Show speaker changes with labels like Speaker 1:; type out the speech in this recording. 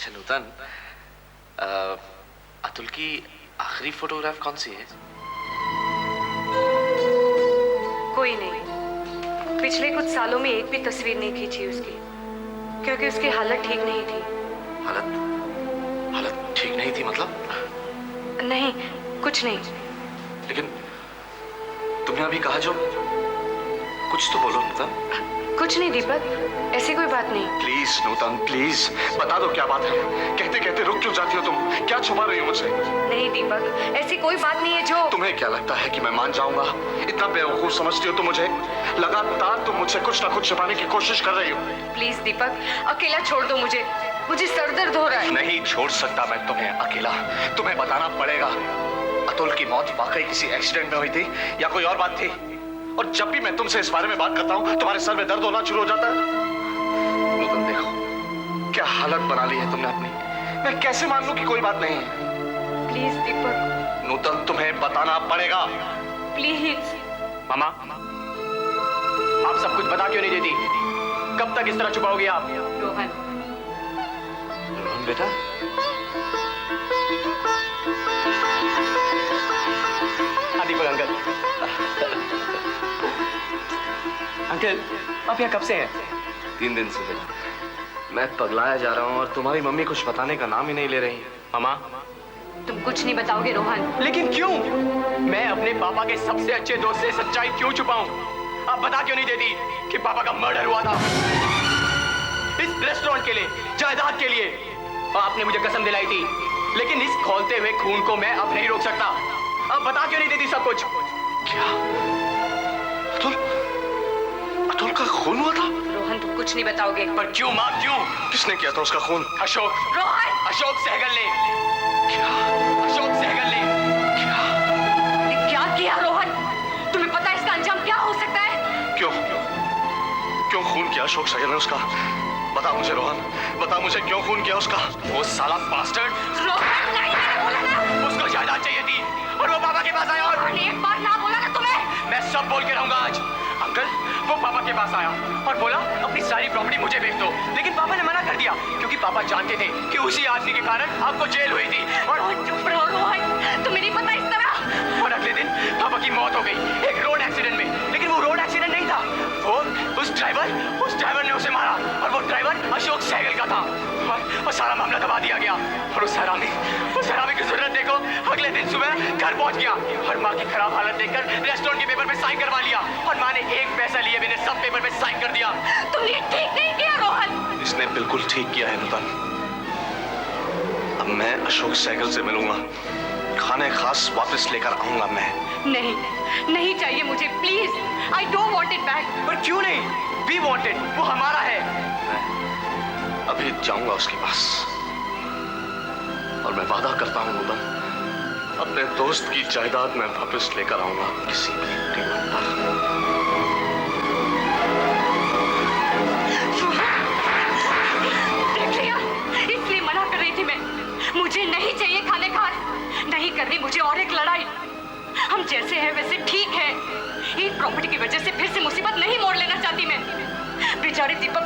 Speaker 1: अच्छा नूतन, अतुल की आखिरी फोटोग्राफ कौन सी है?
Speaker 2: कोई नहीं, पिछले कुछ सालों में एक भी तस्वीर नहीं खींची उसकी, क्योंकि उसकी हालत ठीक नहीं थी।
Speaker 1: हालत ठीक नहीं थी मतलब?
Speaker 2: नहीं, कुछ नहीं।
Speaker 1: लेकिन तुमने अभी कहा जो, कुछ तो बोलो नूतन।
Speaker 2: कुछ नहीं दीपक, ऐसी कोई बात नहीं।
Speaker 1: प्लीज नूतन प्लीज बता दो क्या बात है। कहते कहते रुक क्यों जाती हो तुम? क्या छुपा रही हो मुझसे?
Speaker 2: नहीं दीपक, ऐसी कोई बात नहीं है जो।
Speaker 1: तुम्हें क्या लगता है कि मैं मान जाऊंगा? इतना बेवकूफ समझती हो तुम मुझे? लगातार तुम मुझसे कुछ ना कुछ छुपाने की कोशिश कर रही हो।
Speaker 2: प्लीज दीपक, अकेला छोड़ दो मुझे सर दर्द हो रहा है।
Speaker 1: नहीं छोड़ सकता मैं तुम्हें अकेला, तुम्हें बताना पड़ेगा। अतुल की मौत वाकई किसी एक्सीडेंट में हुई थी या कोई और बात थी? और जब भी मैं तुमसे इस बारे में बात करता हूँ तुम्हारे सर में दर्द होना शुरू हो जाता है। नूतन देखो क्या हालत बना ली है तुमने अपनी। मैं कैसे मान लूं कि कोई बात नहीं है?
Speaker 2: प्लीज दीपक।
Speaker 1: नूतन तुम्हें बताना पड़ेगा।
Speaker 2: प्लीज।
Speaker 3: मामा, आप सब कुछ बता क्यों नहीं देती? कब तक इस तरह छुपाओगे आप?
Speaker 2: रोहन।
Speaker 1: रोहन बेटा,
Speaker 3: दीपक अंकल। अंकल आप यहाँ कब से हैं?
Speaker 1: 3 दिन से बेटा। मैं पगलाया जा रहा हूँ और तुम्हारी मम्मी कुछ बताने का नाम ही नहीं ले रही।
Speaker 3: मामा,
Speaker 2: तुम कुछ नहीं बताओगे रोहन?
Speaker 3: लेकिन क्यों? मैं अपने पापा के सबसे अच्छे दोस्त से सच्चाई क्यों छुपाऊं? आप बता क्यों नहीं देती कि पापा का मर्डर हुआ था इस रेस्टोरेंट के लिए, जायदाद के लिए? और आपने मुझे कसम दिलाई थी, लेकिन इस खौलते हुए खून को मैं अब नहीं रोक सकता। अब बता क्यों नहीं देती सब कुछ?
Speaker 1: क्या? अतुल का खून हुआ था?
Speaker 2: रोहन तुम कुछ नहीं बताओगे।
Speaker 3: पर क्यों माँ, क्यों?
Speaker 1: किसने किया था उसका खून?
Speaker 3: अशोक।
Speaker 2: रोहन!
Speaker 3: अशोक सहगल ने।
Speaker 1: क्या?
Speaker 3: अशोक सहगल ने।
Speaker 2: क्या किया रोहन? तुम्हें पता है इसका अंजाम क्या हो सकता है?
Speaker 1: क्यों खून किया अशोक सहगल ने उसका? बता मुझे रोहन, बता मुझे क्यों खून किया उसका?
Speaker 3: वो साला बास्टर्ड।
Speaker 2: रोहन नहीं, मैंने बोला ना।
Speaker 3: उसको जायदाद चाहिए थी और वो पापा के पास आया। और
Speaker 2: एक बार ना बोला ना तुम्हें?
Speaker 3: मैं सब बोल के रहूंगा आज। अंकल, वो पापा के पास आया और बोला अपनी सारी प्रॉपर्टी मुझे बेच दो, लेकिन पापा ने मना कर दिया क्योंकि पापा जानते थे कि उसी आदमी के कारण आपको जेल हुई थी। और
Speaker 2: चुप रहो रोहन, तुम्हें नहीं पता इस तरह।
Speaker 3: और अगले दिन पापा की मौत हो गई एक रोड एक्सीडेंट में। लेकिन वो रोड एक्सीडेंट नहीं था, वो उस ड्राइवर ने उसे मारा और वो ड्राइवर अशोक सहगल का था। और सारा मामला दबा दिया गया। और उस हरामी की जरूरत देखो, अगले दिन सुबह घर पहुंच गया और माँ की खराब हालत देखकर रेस्टोरेंट के पेपर पे साइन करवा लिया और माँ ने एक पैसा लिए बिना सब पेपर पे साइन कर दिया।
Speaker 2: तुमने ठीक नहीं किया रोहन।
Speaker 1: इसने बिल्कुल ठीक किया है नूतन। अब मैं अशोक सहगल से मिलूंगा, खाने खास वापस लेकर आऊंगा मैं।
Speaker 2: नहीं चाहिए मुझे, please. I don't want it back.
Speaker 3: पर क्यों नहीं? वी वांट इट, वो हमारा है।
Speaker 1: मैं अभी जाऊंगा उसके पास और मैं वादा करता हूं नूतन, अपने दोस्त की जायदाद मैं वापस लेकर आऊंगा किसी भी कीमत पर।
Speaker 2: देख लिया, इसलिए मना कर रही थी मैं। मुझे नहीं चाहिए खाने खास, नहीं करनी मुझे और एक लड़ाई। हम जैसे हैं वैसे ठीक है। एक प्रॉपर्टी की वजह से फिर से मुसीबत नहीं मोड़ लेना चाहती मैं। बेचारे दीपक